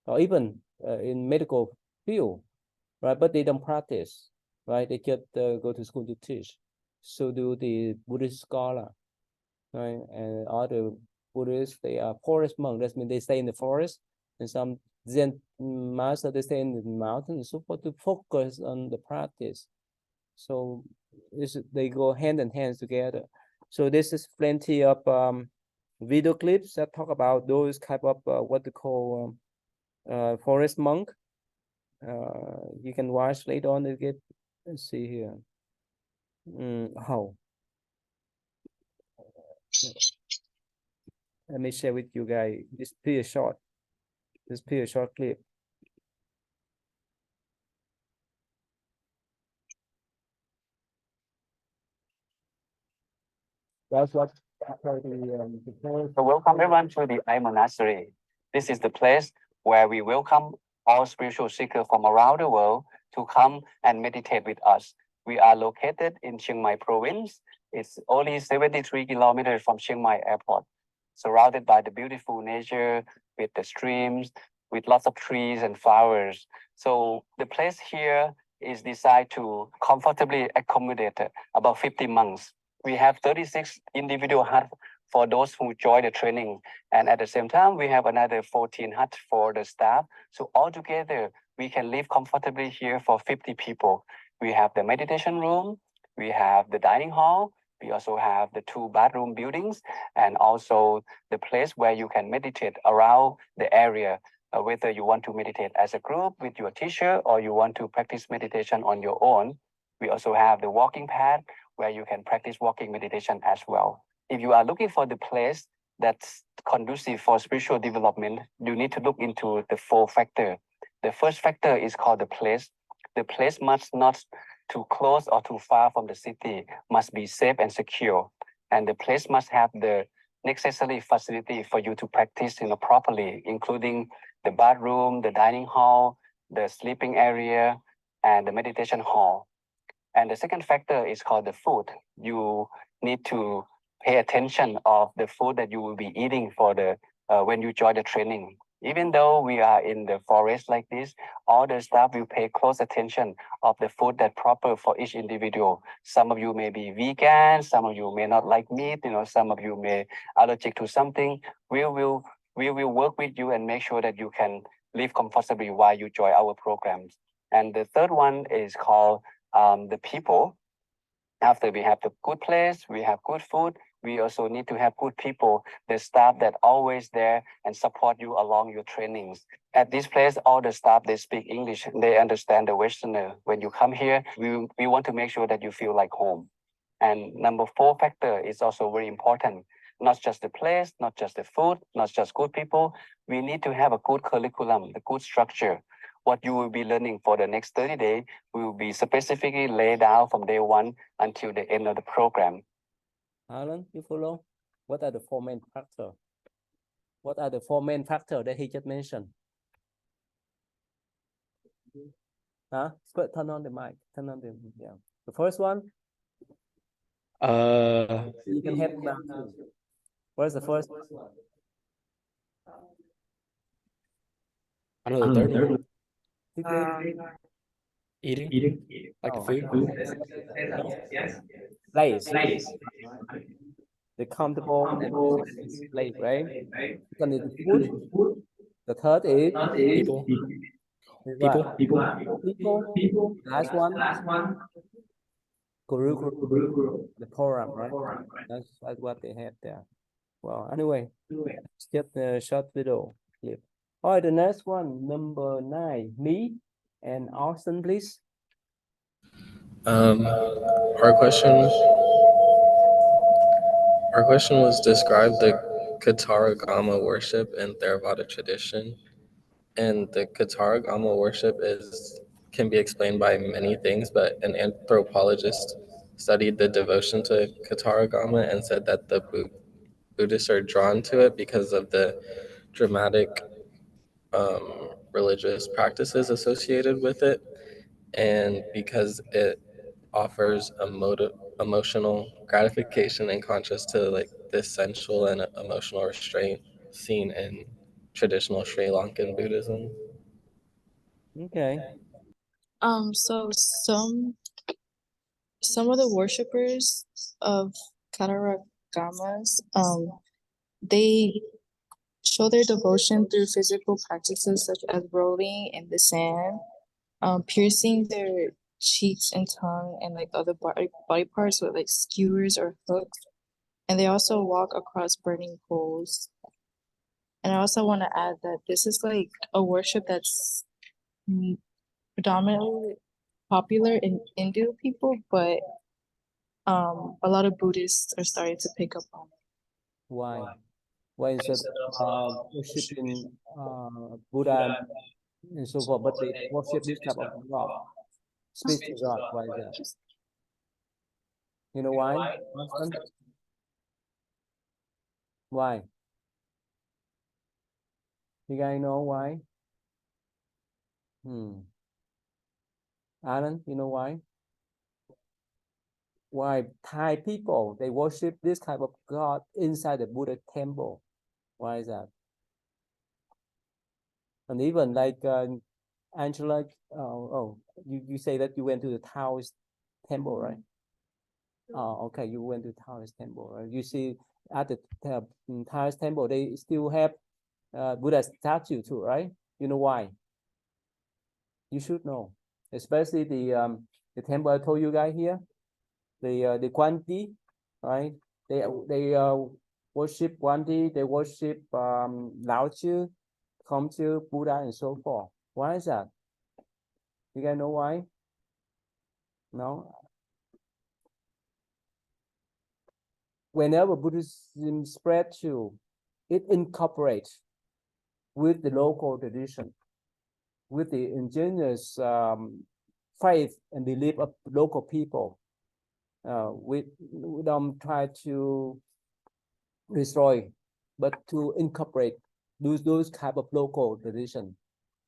or even in medical field, right? But they don't practice, right? They just go to school to teach. So do the Buddhist scholar, right? And other Buddhists, they are forest monks. That means they stay in the forest, and some Zen master, they stay in the mountain and so forth to focus on the practice. So they go hand in hand together. So this is plenty of video clips that talk about those type of what they call forest monk. You can watch later on to get. Let's see here. How? Let me share with you guys. This pretty short. This pretty short clip. That's what So welcome everyone to the I Monastery. This is the place where we welcome all spiritual seekers from around the world to come and meditate with us. We are located in Chiang Mai province. It's only 73 kilometers from Chiang Mai airport, surrounded by the beautiful nature with the streams, with lots of trees and flowers. So the place here is designed to comfortably accommodate about 50 monks. We have 36 individual huts for those who join the training. And at the same time, we have another 14 huts for the staff. So altogether, we can live comfortably here for 50 people. We have the meditation room, we have the dining hall, we also have the 2 bathroom buildings, and also the place where you can meditate around the area, whether you want to meditate as a group with your teacher or you want to practice meditation on your own. We also have the walking path where you can practice walking meditation as well. If you are looking for the place that's conducive for spiritual development, you need to look into the 4 factors. The first factor is called the place. The place must not too close or too far from the city, must be safe and secure. And the place must have the necessary facility for you to practice properly, including the bathroom, the dining hall, the sleeping area, and the meditation hall. And the second factor is called the food. You need to pay attention of the food that you will be eating for the when you join the training. Even though we are in the forest like this, all the staff will pay close attention of the food that proper for each individual. Some of you may be vegan, some of you may not like meat, some of you may allergic to something. We will work with you and make sure that you can live comfortably while you join our programs. And the third one is called the people. After we have the good place, we have good food, we also need to have good people, the staff that always there and support you along your trainings. At this place, all the staff, they speak English, they understand the Westerner. When you come here, we want to make sure that you feel like home. And number 4 factor is also very important. Not just the place, not just the food, not just good people. We need to have a good curriculum, the good structure. What you will be learning for the next 30 days will be specifically laid out from day 1 until the end of the program. Alan, you follow? What are the 4 main factors? What are the 4 main factors that he just mentioned? Turn on the mic. Turn on the, yeah. The first one? You can have where's the first? I know the third one. Eating? Like Oh, food? Place. The comfortable and place, right? Second is food. The third is People? what? People? People. Last one, curriculum, the program, right? That's what they have there. Well, anyway, it's just a short video clip. All right, the next one, number 9, me and Austin, please. Our question was describe the Kataragama worship and Theravada tradition. And the Kataragama worship can be explained by many things, but an anthropologist studied the devotion to Kataragama and said that the Buddhists are drawn to it because of the dramatic religious practices associated with it, and because it offers emotional gratification in contrast to like the sensual and emotional restraint seen in traditional Sri Lankan Buddhism. Okay. So some of the worshippers of Kataragamas, they show their devotion through physical practices such as rolling in the sand, piercing their cheeks and tongue and like other body parts with like skewers or hooks. And they also walk across burning coals. And I also want to add that this is like a worship that's predominantly popular in Hindu people, but a lot of Buddhists are starting to pick up on it. Why? Why is it worshiping Buddha and so forth, but they worship this type of God, spiritual God? Why is that? You know why? Austin? Why? You guys know why? Alan, you know why? Why Thai people, they worship this type of God inside the Buddha temple? Why is that? And even like Angela, you say that you went to the Taoist temple, right? Oh, okay, you went to Taoist temple, right? You see at the Taoist temple, they still have Buddha statue too, right? You know why? You should know, especially the temple I told you guys here, the Guandi, right? They worship Guandi, they worship Lao Tzu, Khongzhi, Buddha, and so forth. Why is that? You guys know why? No. Whenever Buddhism spread to, it incorporates with the local tradition, with the indigenous faith and belief of local people. We don't try to destroy, but to incorporate those type of local tradition.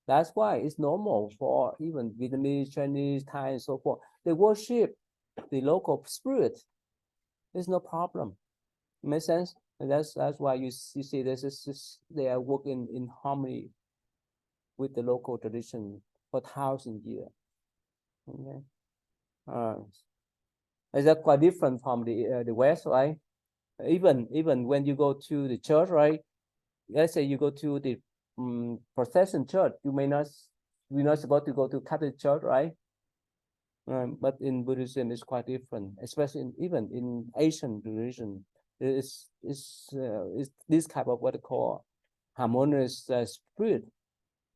That's why it's normal for even Vietnamese, Chinese, Thai, and so forth. They worship the local spirit. There's no problem. Makes sense? And that's why you see this is just, they are working in harmony with the local tradition for 1,000 years. Okay. Is that quite different from the West, right? Even when you go to the church, right? Let's say you go to the Protestant church, you're not supposed to go to Catholic church, right? But in Buddhism, it's quite different, especially even in Asian religion. It's this type of what they call harmonious spirit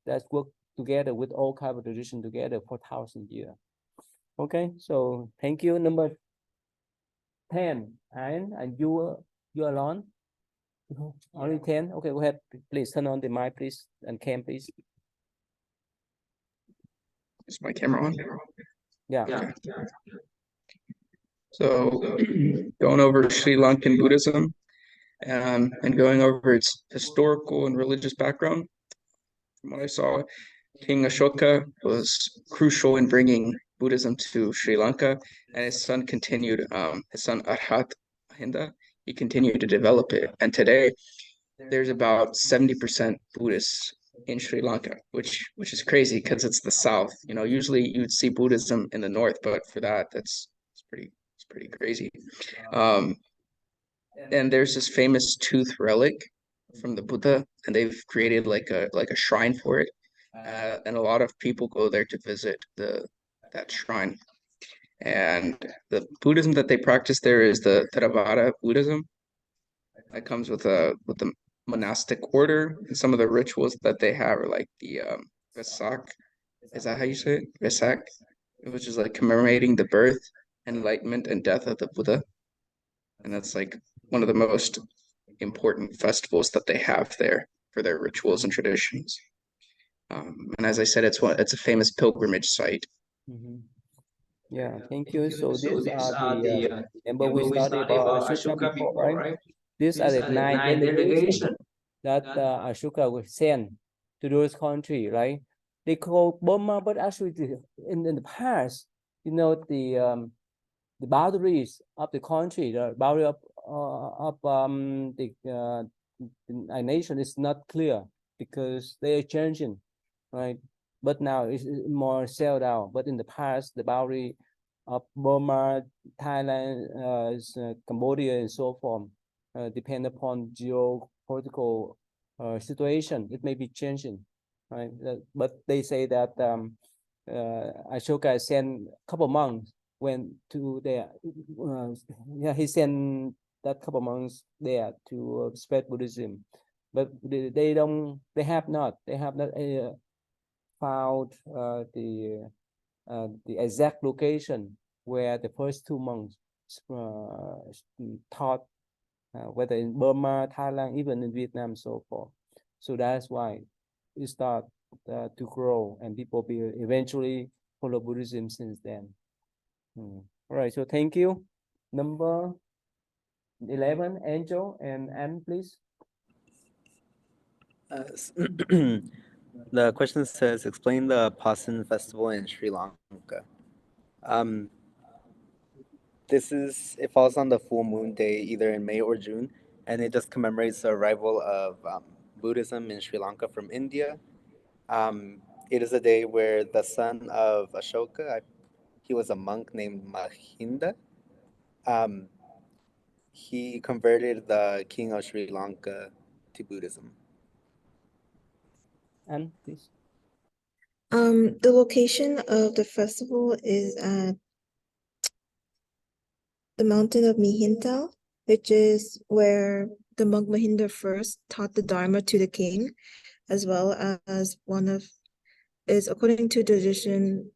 that work together with all kind of tradition together for 1,000 years. Okay, so thank you. Number 10, and you alone? Only 10? Okay, go ahead. Please turn on the mic, please, and cam, please. Is my camera on? Yeah. Okay. So going over Sri Lankan Buddhism and going over its historical and religious background, from what I saw, King Ashoka was crucial in bringing Buddhism to Sri Lanka, and his son Arhat Ahinda, he continued to develop it. And today, there's about 70% Buddhists in Sri Lanka, which is crazy because it's the south. You know, usually you'd see Buddhism in the north, but for that, it's pretty crazy. And there's this famous tooth relic from the Buddha, and they've created like a shrine for it. And a lot of people go there to visit that shrine. And the Buddhism that they practice there is the Theravada Buddhism. That comes with the monastic order, and some of the rituals that they have are like the Vesak. Is that how you say it? Vesak, which is like commemorating the birth, enlightenment, and death of the Buddha. And that's like one of the most important festivals that they have there for their rituals and traditions. And as I said, it's a famous pilgrimage site. Yeah, thank you. So these are the remember we studied about Ashoka before, right? These are the 9 delegations that Ashoka was sent to those countries, right? They call Burma, but actually in the past, you know, the boundaries of the country, the boundary of the nation is not clear because they are changing, right? But now it's more settled out. But in the past, the boundary of Burma, Thailand, Cambodia, and so forth depend upon geopolitical situation. It may be changing, right? But they say that Ashoka sent a couple months went to there. Yeah, he sent that couple months there to spread Buddhism, but they have not found the exact location where the first 2 months taught, whether in Burma, Thailand, even in Vietnam, so forth. So that's why it start to grow, and people eventually follow Buddhism since then. All right, so thank you. Number 11, Angel and Anne, please. The question says, explain the Pasan festival in Sri Lanka. It falls on the full moon day, either in May or June, and it just commemorates the arrival of Buddhism in Sri Lanka from India. It is a day where the son of Ashoka, he was a monk named Mahinda. He converted the king of Sri Lanka to Buddhism. Anne, please. The location of the festival is at the mountain of Mihintal, which is where the monk Mahinda first taught the Dharma to the king, as well as is according to tradition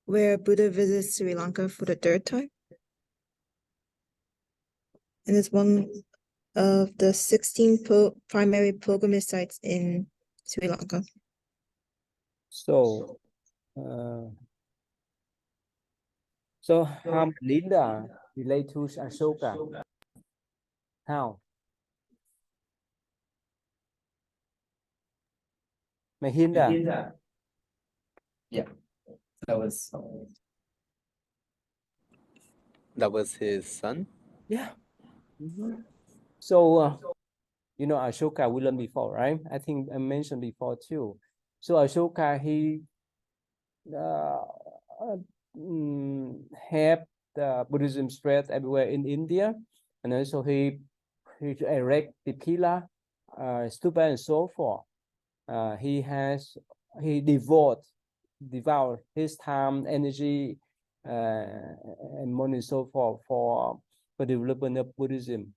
where Buddha visits Sri Lanka for the 3rd time. And it's one of the 16 primary pilgrimage sites in Sri Lanka. So, how Linda relate to Ashoka? How? Mahinda. Yeah, that was his son. Yeah. So, you know, Ashoka, we learned before, right? I think I mentioned before too. So Ashoka, he helped the Buddhism spread everywhere in India, and also he erect the pillar, stupa, and so forth. He devote his time, energy, and money, and so forth for development of Buddhism.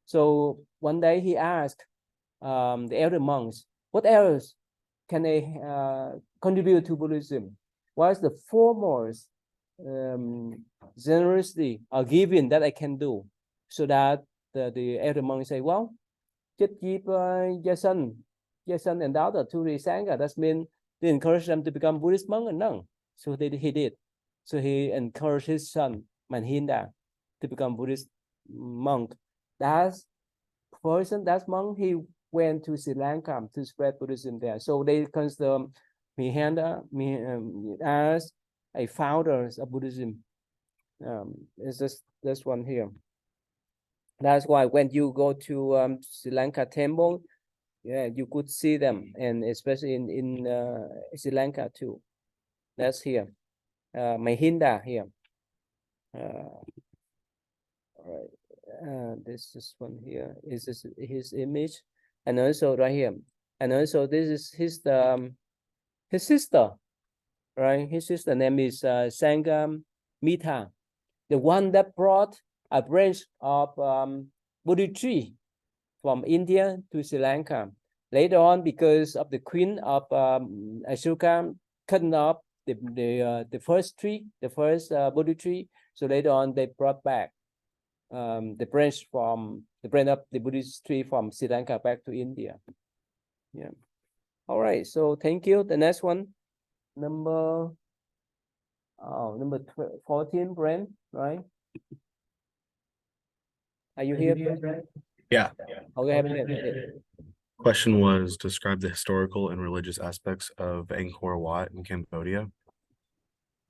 So one day he asked the elder monks, what else can they contribute to Buddhism? What is the foremost generosity or giving that I can do? So that the elder monks say, well, just give your son and daughter to the Sangha. That means they encourage them to become Buddhist monk and nun. So he did. So he encouraged his son, Mahinda, to become Buddhist monk. That monk, he went to Sri Lanka to spread Buddhism there. So they consider Mahinda as a founder of Buddhism. It's just this one here. That's why when you go to Sri Lanka temple, Yeah, you could see them, and especially in Sri Lanka too. That's here. Mahinda here. All right. This is one here. Is this his image? And also right here. And also this is his sister, right? His sister name is Sangam Mita, the one that brought a branch of Bodhi tree from India to Sri Lanka. Later on, because of the queen of Ashoka cutting off the first tree, the first Bodhi tree, so later on they brought back the branch of the Buddhist tree from Sri Lanka back to India. Yeah. All right. So thank you. The next one, number 14, Brent, right? Are you here, Brent? Yeah. Okay. Question was, describe the historical and religious aspects of Angkor Wat in Cambodia.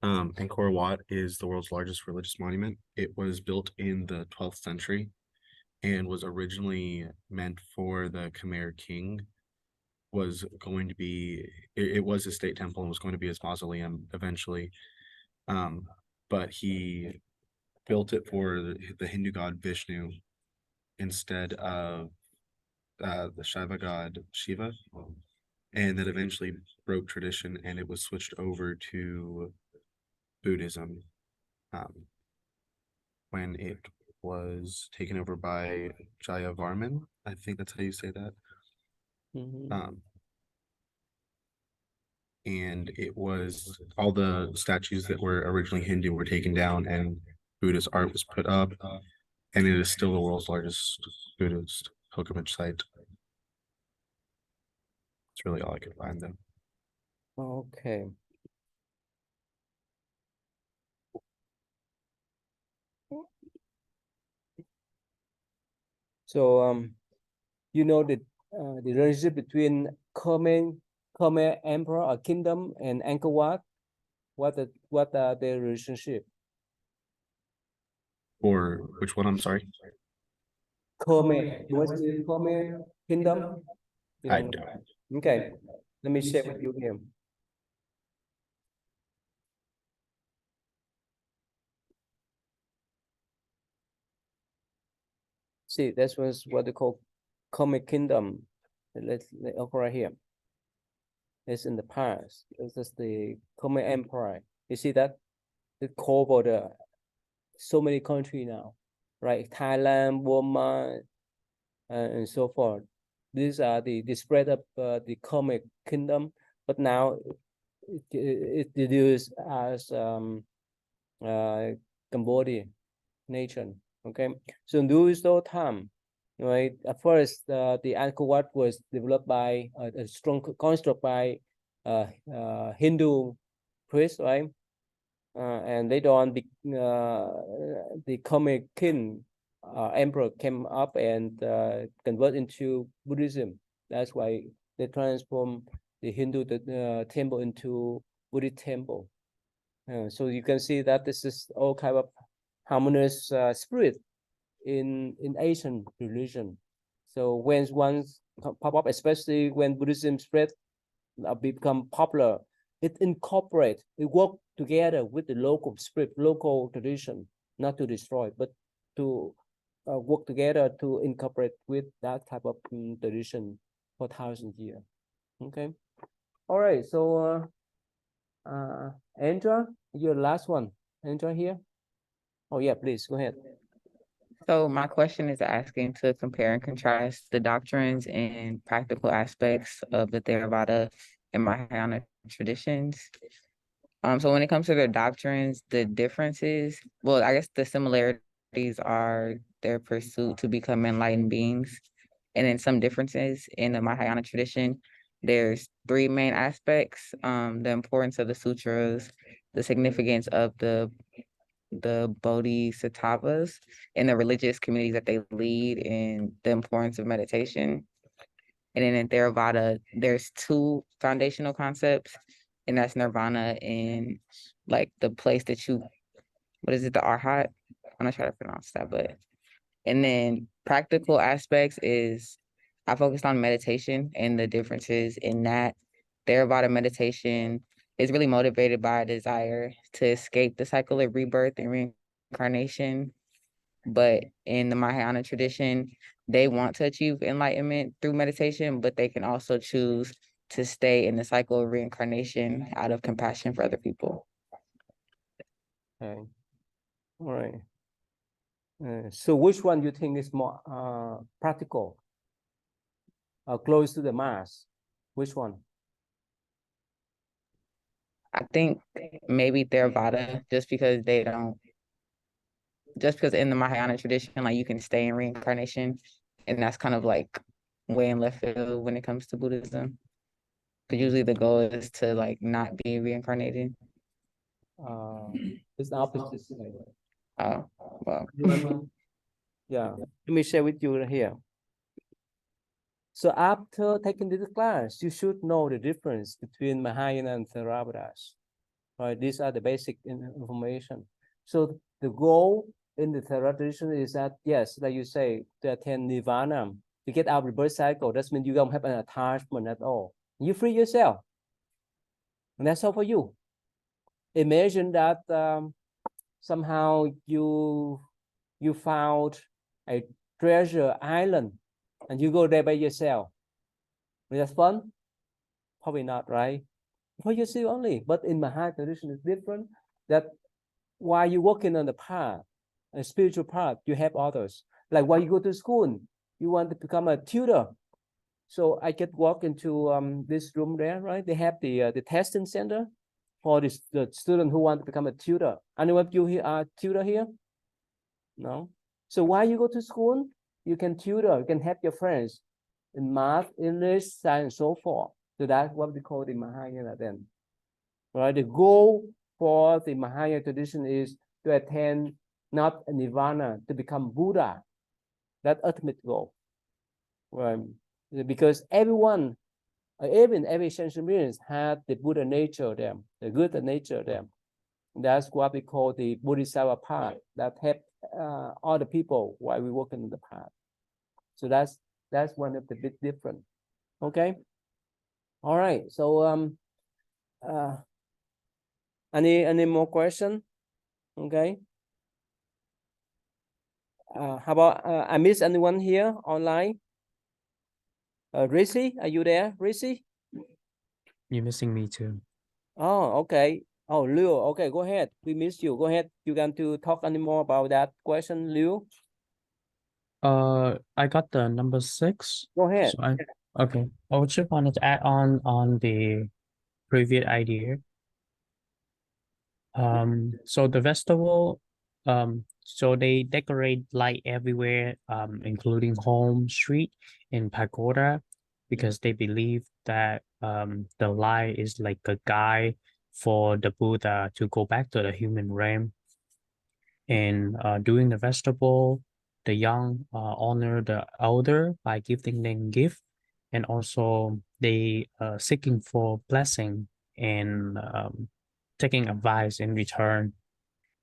Angkor Wat is the world's largest religious monument. It was built in the 12th century and was originally meant for the Khmer king. Was going to be, it was a state temple and was going to be his mausoleum eventually. But he built it for the Hindu god Vishnu instead of the Shiva god Shiva, and that eventually broke tradition and it was switched over to Buddhism when it was taken over by Jayavarman. I think that's how you say that. And it was all the statues that were originally Hindu were taken down and Buddhist art was put up, and it is still the world's largest Buddhist pilgrimage site. It's really all I could find though. Okay. So you know the relationship between Khmer Emperor or Kingdom and Angkor Wat? What are their relationship? Or which one? I'm sorry. Khmer. You want to say Khmer Kingdom? You I don't know. don't. Okay. Let me share with you here. See, this was what they call Khmer Kingdom. Let's right here. It's in the past. This is the Khmer Empire. You see that? The core border. So many countries now, right? Thailand, Burma, and so forth. These are the spread of the Khmer Kingdom, but now it reduced as Cambodia nation. Okay, so during those time, right? At first, the Angkor Wat was developed by a strong construct by Hindu priests, right? And later on, the Khmer king emperor came up and convert into Buddhism. That's why they transform the Hindu temple into Buddhist temple. So you can see that this is all kind of harmonious spirit in Asian religion. So when ones pop up, especially when Buddhism spread, become popular, it work together with the local spirit, local tradition, not to destroy, but to work together to incorporate with that type of tradition for 1,000 years. Okay. All right. So, Andrea, your last one. Andrea here. Oh yeah, please go ahead. So my question is asking to compare and contrast the doctrines and practical aspects of the Theravada and Mahayana traditions. So when it comes to their doctrines, the differences, well, I guess the similarities are their pursuit to become enlightened beings. And then some differences in the Mahayana tradition, there's three main aspects: the importance of the sutras, the significance of the bodhisattvas and the religious communities that they lead, and the importance of meditation. And then in Theravada, there's two foundational concepts, and that's nirvana and like the place that you, what is it, the arhat? I'm not trying to pronounce that, but and then practical aspects is I focused on meditation and the differences in that. Theravada meditation is really motivated by a desire to escape the cycle of rebirth and reincarnation. But in the Mahayana tradition, they want to achieve enlightenment through meditation, but they can also choose to stay in the cycle of reincarnation out of compassion for other people. Okay. All right. So which one you think is more practical? Close to the mass? Which one? I think maybe Theravada, just because in the Mahayana tradition, like you can stay in reincarnation, and that's kind of like way in left field when it comes to Buddhism. Because usually the goal is to like not be reincarnated. It's the opposite. Oh, well. Yeah, let me share with you here. So after taking this class, you should know the difference between Mahayana and Theravada. Right, these are the basic information. So the goal in the Theravada tradition is that, yes, like you say, to attain Nirvana, to get out of the birth cycle. That means you don't have an attachment at all. You free yourself. And that's all for you. Imagine that somehow you found a treasure island and you go there by yourself. Is that fun? Probably not, right? For yourself only. But in Mahayana tradition, it's different. That while you're working on the path, a spiritual path, you help others. Like while you go to school, you want to become a tutor. So I can walk into this room there, right? They have the testing center for the student who want to become a tutor. Anyone of you here are tutor here? No. So while you go to school, you can tutor, you can help your friends in math, English, science, so forth. So that's what we call the Mahayana then. Right? The goal for the Mahayana tradition is to attain not a Nirvana, to become Buddha. That ultimate goal. Right? Because everyone, even every sentient beings had the Buddha nature them, the good nature them. That's what we call the Bodhisattva path that help other people while we working in the path. So that's one of the big difference. Okay. All right. So any more question? Okay. How about I miss anyone here online? Rishi, are you there, Rishi? You're missing me too. Oh, okay. Oh, Liu, okay, go ahead. We missed you. Go ahead. You want to talk any more about that question, Liu? I got the number 6. Go ahead. So okay. I just wanted to add on the previous idea. So the festival, so they decorate light everywhere, including home, street, and pagoda, because they believe that the light is like a guide for the Buddha to go back to the human realm. And during the festival, the young honor the elder by giving them gift, and also they seeking for blessing and taking advice in return.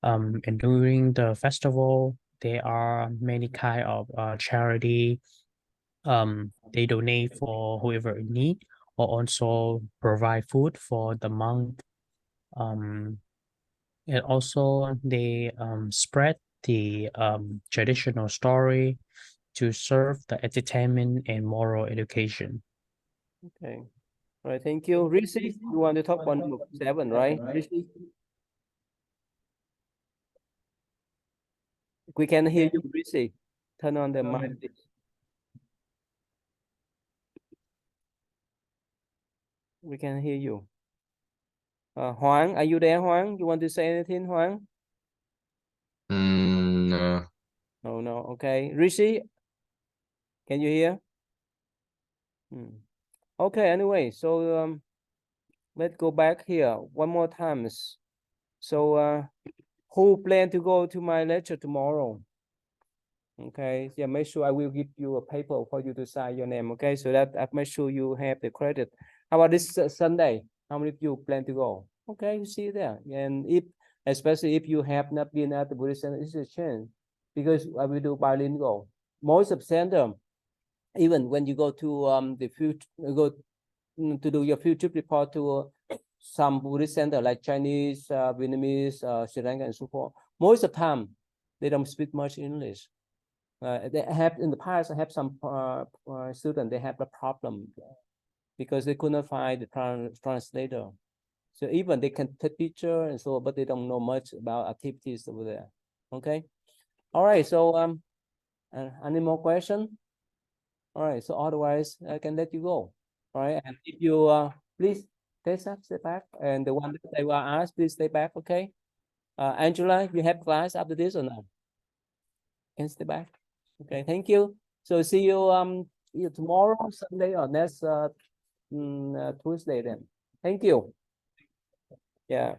And during the festival, there are many kind of charity. They donate for whoever in need, or also provide food for the monk. And also they spread the traditional story to serve the entertainment and moral education. Okay. All right, thank you. Rishi, you want to talk on number 7, right? Rishi? We can hear you, Rishi. Turn on the mic, please. We can hear you. Huang, are you there, Huang? You want to say anything, Huang? No. Oh, no. Okay. Rishi, can you hear? Okay, anyway, so let's go back here one more time. So who plan to go to my lecture tomorrow? Okay, yeah, make sure I will give you a paper for you to sign your name. Okay, so that I make sure you have the credit. How about this Sunday? How many of you plan to go? Okay, you see there. And especially if you have not been at the Buddhist Center, it's a chance because I will do bilingual. Most of center even when you go to the future, go to do your field trip report to some Buddhist center like Chinese, Vietnamese, Sri Lanka, and so forth. Most of the time, they don't speak much English. They have in the past, I have some students, they have a problem because they could not find the translator. So even they can take picture and so, but they don't know much about activities over there. Okay. All right. So any more question? All right. So otherwise, I can let you go. All right. And if you please stay back, and the one that they will ask, please stay back. Okay. Angela, you have class after this or not? Can stay back. Okay. Thank you. So see you either tomorrow, Sunday, or next Tuesday then. Thank you. Yeah.